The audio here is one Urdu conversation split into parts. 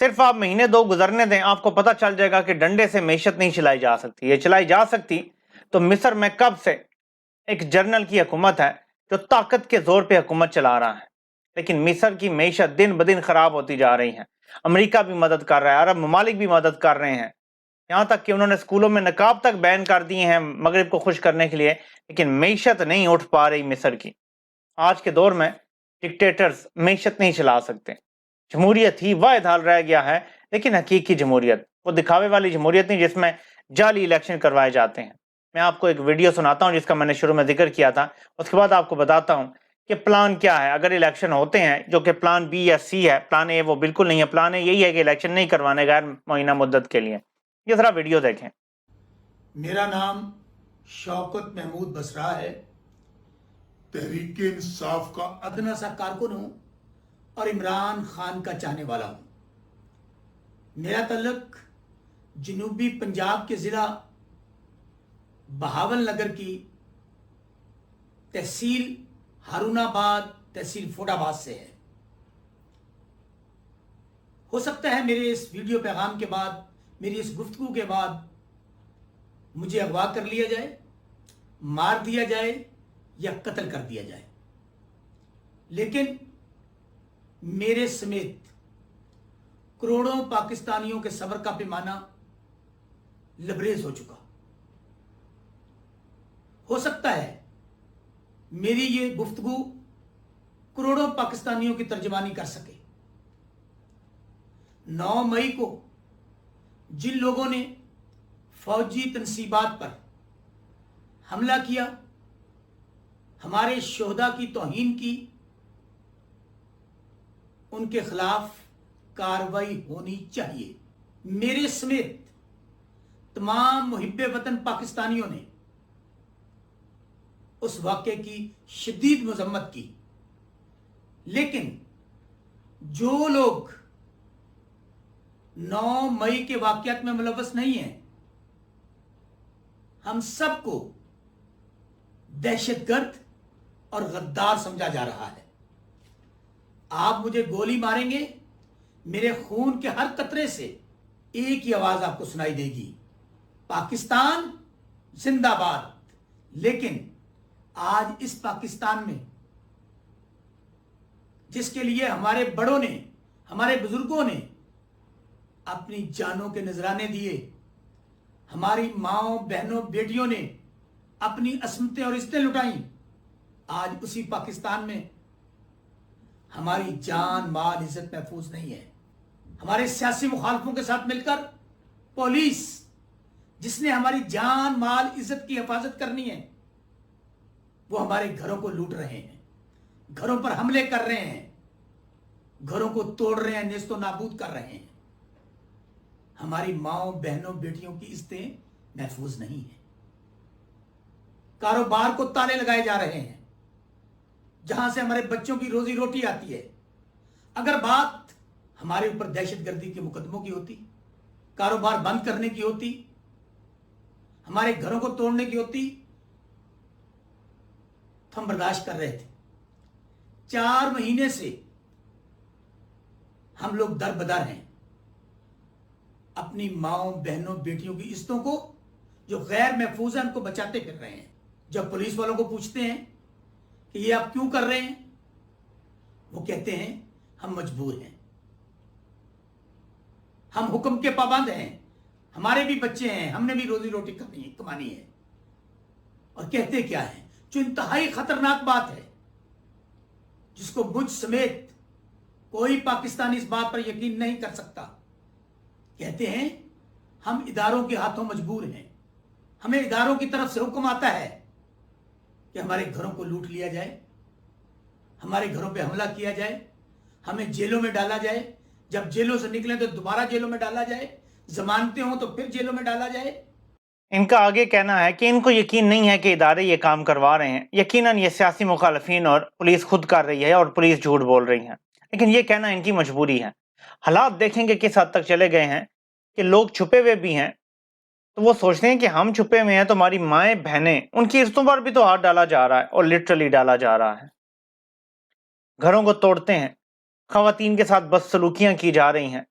صرف آپ مہینے 2 گزرنے دیں، آپ کو پتہ چل جائے گا کہ ڈنڈے سے معیشت نہیں چلائی جا سکتی. یہ چلائی جا سکتی تو مصر میں کب سے ایک جنرل کی حکومت ہے جو طاقت کے زور پہ حکومت چلا رہا ہے. لیکن مصر کی معیشت دن بدن خراب ہوتی جا رہی ہے. امریکہ بھی مدد کر رہا ہے، عرب ممالک بھی مدد کر رہے ہیں، یہاں تک کہ انہوں نے اسکولوں میں نقاب تک بین کر دیے ہیں مغرب کو خوش کرنے کے لیے. لیکن معیشت نہیں اٹھ پا رہی مصر کی. آج کے دور میں ڈکٹیٹرز معیشت نہیں چلا سکتے. جمہوریت ہی واحد حال رہ گیا ہے، لیکن حقیقی جمہوریت، وہ دکھاوے والی جمہوریت نہیں جس میں جعلی الیکشن کروائے جاتے ہیں. میں آپ کو ایک ویڈیو سناتا ہوں جس کا میں نے شروع میں ذکر کیا تھا، اس کے بعد آپ کو بتاتا ہوں کہ پلان کیا ہے اگر الیکشن ہوتے ہیں، جو کہ پلان بی یا سی ہے. پلان اے وہ بالکل نہیں ہے. پلان اے یہی ہے کہ الیکشن نہیں کروانے غیر معینہ مدت کے لیے. یہ ذرا ویڈیو دیکھیں. میرا نام شوکت محمود بسرا ہے، تحریک انصاف کا ادنا سا کارکن ہوں اور عمران خان کا چاہنے والا ہوں. میرا تعلق جنوبی پنجاب کے ضلع بہاول نگر کی تحصیل ہارون آباد، تحصیل فوڈ آباد سے ہے. ہو سکتا ہے میرے اس ویڈیو پیغام کے بعد، میری اس گفتگو کے بعد مجھے اغوا کر لیا جائے، مار دیا جائے یا قتل کر دیا جائے. لیکن میرے سمیت کروڑوں پاکستانیوں کے صبر کا پیمانہ لبریز ہو چکا. ہو سکتا ہے میری یہ گفتگو کروڑوں پاکستانیوں کی ترجمانی کر سکے. 9 مئی کو جن لوگوں نے فوجی تنصیبات پر حملہ کیا، ہمارے شہداء کی توہین کی، ان کے خلاف کارروائی ہونی چاہیے. میرے سمیت تمام محب وطن پاکستانیوں نے اس واقعے کی شدید مذمت کی. لیکن جو لوگ 9 مئی کے واقعات میں ملوث نہیں ہیں، ہم سب کو دہشت گرد اور غدار سمجھا جا رہا ہے. آپ مجھے گولی ماریں گے، میرے خون کے ہر قطرے سے ایک ہی آواز آپ کو سنائی دے گی، پاکستان زندہ باد. لیکن آج اس پاکستان میں جس کے لیے ہمارے بڑوں نے، ہمارے بزرگوں نے اپنی جانوں کے نذرانے دیے، ہماری ماؤں، بہنوں، بیٹیوں نے اپنی عصمتیں اور عزتیں لٹائیں، آج اسی پاکستان میں ہماری جان، مال، عزت محفوظ نہیں ہے. ہمارے سیاسی مخالفوں کے ساتھ مل کر پولیس، جس نے ہماری جان، مال، عزت کی حفاظت کرنی ہے، وہ ہمارے گھروں کو لوٹ رہے ہیں، گھروں پر حملے کر رہے ہیں، گھروں کو توڑ رہے ہیں، نیست و نابود کر رہے ہیں. ہماری ماؤں، بہنوں، بیٹیوں کی عزتیں محفوظ نہیں ہیں. کاروبار کو تالے لگائے جا رہے ہیں، جہاں سے ہمارے بچوں کی روزی روٹی آتی ہے. اگر بات ہمارے اوپر دہشت گردی کے مقدموں کی ہوتی، کاروبار بند کرنے کی ہوتی، ہمارے گھروں کو توڑنے کی ہوتی تو ہم برداشت کر رہے تھے. 4 مہینے سے ہم لوگ در بدر ہیں اپنی ماؤں، بہنوں، بیٹیوں کی عزتوں کو جو غیر محفوظ ہیں ان کو بچاتے پھر رہے ہیں. جب پولیس والوں کو پوچھتے ہیں کہ یہ آپ کیوں کر رہے ہیں، وہ کہتے ہیں ہم مجبور ہیں، ہم حکم کے پابند ہیں، ہمارے بھی بچے ہیں، ہم نے بھی روزی روٹی کمانی ہے. اور کہتے کیا ہے، جو انتہائی خطرناک بات ہے، جس کو مجھ سمیت کوئی پاکستانی اس بات پر یقین نہیں کر سکتا، کہتے ہیں ہم اداروں کے ہاتھوں مجبور ہیں. ہمیں اداروں کی طرف سے حکم آتا ہے کہ ہمارے گھروں کو لوٹ لیا جائے، ہمارے گھروں پہ حملہ کیا جائے، ہمیں جیلوں میں ڈالا جائے، جب جیلوں سے نکلیں تو دوبارہ جیلوں میں ڈالا جائے، ضمانتیں ہوں تو پھر جیلوں میں ڈالا جائے. ان کا آگے کہنا ہے کہ ان کو یقین نہیں ہے کہ ادارے یہ کام کروا رہے ہیں. یقیناً یہ سیاسی مخالفین اور پولیس خود کر رہی ہے اور پولیس جھوٹ بول رہی ہے، لیکن یہ کہنا ان کی مجبوری ہے. حالات دیکھیں گے کس حد تک چلے گئے ہیں کہ لوگ چھپے ہوئے بھی ہیں تو وہ سوچتے ہیں کہ ہم چھپے ہوئے ہیں تو ہماری مائیں، بہنیں، ان کی عزتوں پر بھی تو ہاتھ ڈالا جا رہا ہے، اور لٹرلی ڈالا جا رہا ہے. گھروں کو توڑتے ہیں، خواتین کے ساتھ بدسلوکیاں کی جا رہی ہیں،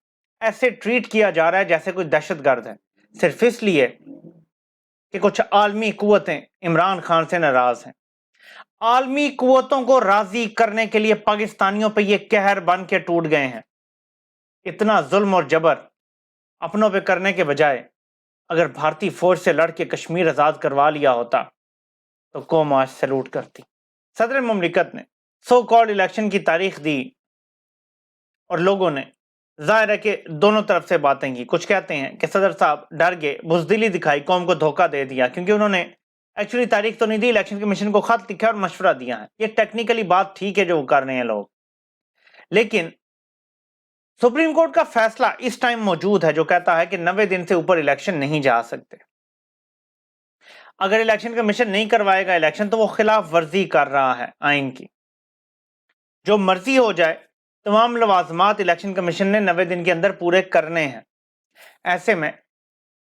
ایسے ٹریٹ کیا جا رہا ہے جیسے کوئی دہشت گرد ہے، صرف اس لیے کہ کچھ عالمی قوتیں عمران خان سے ناراض ہیں۔ عالمی قوتوں کو راضی کرنے کے لیے پاکستانیوں پہ یہ قہر بن کے ٹوٹ گئے ہیں۔ اتنا ظلم اور جبر اپنوں پہ کرنے کے بجائے اگر بھارتی فوج سے لڑ کے کشمیر آزاد کروا لیا ہوتا تو قوم آج سیلوٹ کرتی۔ صدر مملکت نے سو کالڈ الیکشن کی تاریخ دی اور لوگوں نے ظاہر ہے کہ دونوں طرف سے باتیں کی۔ کچھ کہتے ہیں کہ صدر صاحب ڈر گئے، بزدلی دکھائی، قوم کو دھوکہ دے دیا، کیونکہ انہوں نے ایکچولی تاریخ تو نہیں دی، الیکشن کمیشن کو خط لکھا اور مشورہ دیا ہے۔ یہ ٹیکنیکلی بات ٹھیک ہے جو وہ کر رہے ہیں لوگ، لیکن سپریم کورٹ کا فیصلہ اس ٹائم موجود ہے جو کہتا ہے کہ 90 دن سے اوپر الیکشن نہیں جا سکتے۔ اگر الیکشن کمیشن نہیں کروائے گا الیکشن تو وہ خلاف ورزی کر رہا ہے آئین کی۔ جو مرضی ہو جائے، تمام لوازمات الیکشن کمیشن نے 90 دن کے اندر پورے کرنے ہیں۔ ایسے میں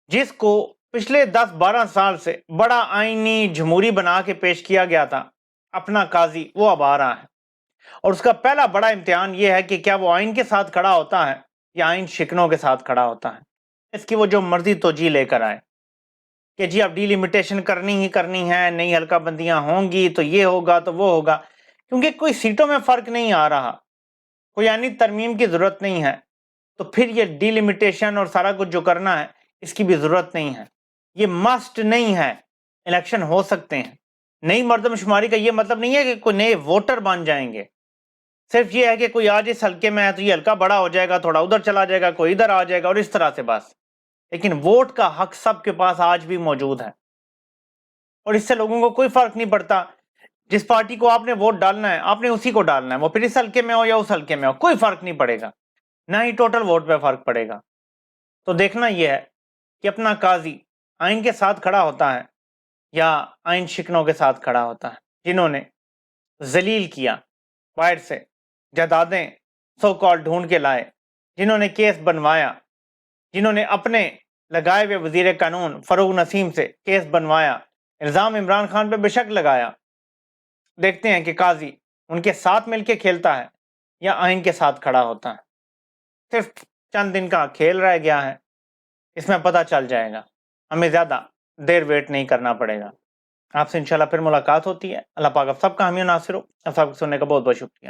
جس کو پچھلے 10-12 سال سے بڑا آئینی جمہوری بنا کے پیش کیا گیا تھا اپنا قاضی، وہ اب آ رہا ہے، اور اس کا پہلا بڑا امتحان یہ ہے کہ کیا وہ آئین کے ساتھ کھڑا ہوتا ہے یا آئین شکنوں کے ساتھ کھڑا ہوتا ہے۔ اس کی وہ جو مرضی توجیہ لے کر آئے کہ جی اب ڈی لیمیٹیشن کرنی ہی کرنی ہے، نئی حلقہ بندیاں ہوں گی تو یہ ہوگا تو وہ ہوگا، کیونکہ کوئی سیٹوں میں فرق نہیں آ رہا، کوئی آئینی ترمیم کی ضرورت نہیں ہے، تو پھر یہ ڈی لیمیٹیشن اور سارا کچھ جو کرنا ہے اس کی بھی ضرورت نہیں ہے۔ یہ مسٹ نہیں ہے، الیکشن ہو سکتے ہیں۔ نئی مردم شماری کا یہ مطلب نہیں ہے کہ کوئی نئے ووٹر بن جائیں گے، صرف یہ ہے کہ کوئی آج اس حلقے میں ہے تو یہ حلقہ بڑا ہو جائے گا، تھوڑا ادھر چلا جائے گا، کوئی ادھر آ جائے گا، اور اس طرح سے بس۔ لیکن ووٹ کا حق سب کے پاس آج بھی موجود ہے، اور اس سے لوگوں کو کوئی فرق نہیں پڑتا۔ جس پارٹی کو آپ نے ووٹ ڈالنا ہے آپ نے اسی کو ڈالنا ہے، وہ پھر اس حلقے میں ہو یا اس حلقے میں ہو، کوئی فرق نہیں پڑے گا، نہ ہی ٹوٹل ووٹ پہ فرق پڑے گا۔ تو دیکھنا یہ ہے کہ اپنا قاضی آئین کے ساتھ کھڑا ہوتا ہے یا آئین شکنوں کے ساتھ کھڑا ہوتا ہے، جنہوں نے ذلیل کیا، باہر سے جائیدادیں سو کال ڈھونڈ کے لائے، جنہوں نے کیس بنوایا، جنہوں نے اپنے لگائے ہوئے وزیر قانون فروغ نسیم سے کیس بنوایا، الزام عمران خان پہ بے شک لگایا۔ دیکھتے ہیں کہ قاضی ان کے ساتھ مل کے کھیلتا ہے یا آئین کے ساتھ کھڑا ہوتا ہے۔ صرف چند دن کا کھیل رہ گیا ہے، اس میں پتہ چل جائے گا، ہمیں زیادہ دیر ویٹ نہیں کرنا پڑے گا۔ آپ سے انشاءاللہ پھر ملاقات ہوتی ہے۔ اللہ پاک آپ سب کا حامی و ناصر ہو۔ آپ سب کو سننے کا بہت بہت شکریہ۔